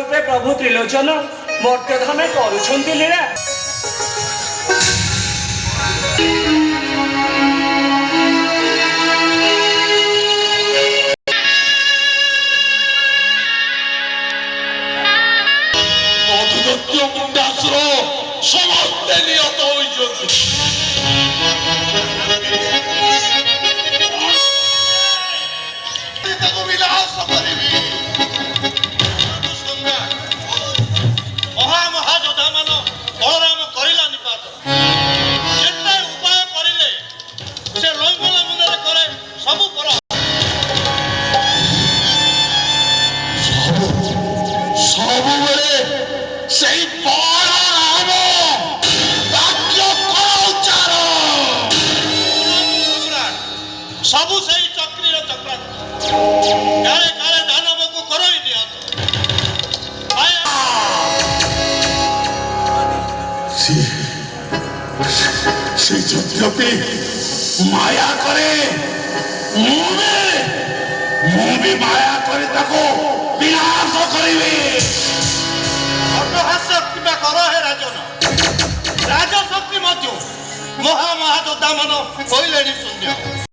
रूपे प्रभु त्रिलोचन मर्त्यधामे करुछन्ति लीला। समस्ते निहत विनाश करी महामहायोधा मान बलराम करला निपात जेते उपाय करिले से लंगला मुंडरे करे सब पर सब बेले सही सबु सही चक्री चक्रांत काले काले दानव को करो ही निहत से यद्यपि माया करे मु भी माया करे ताको विनाश करिवे अट्टहास्य किबा करो हे राजन राजशक्ति मध्य महामहायोद्धा मन कइलेनी शून्य।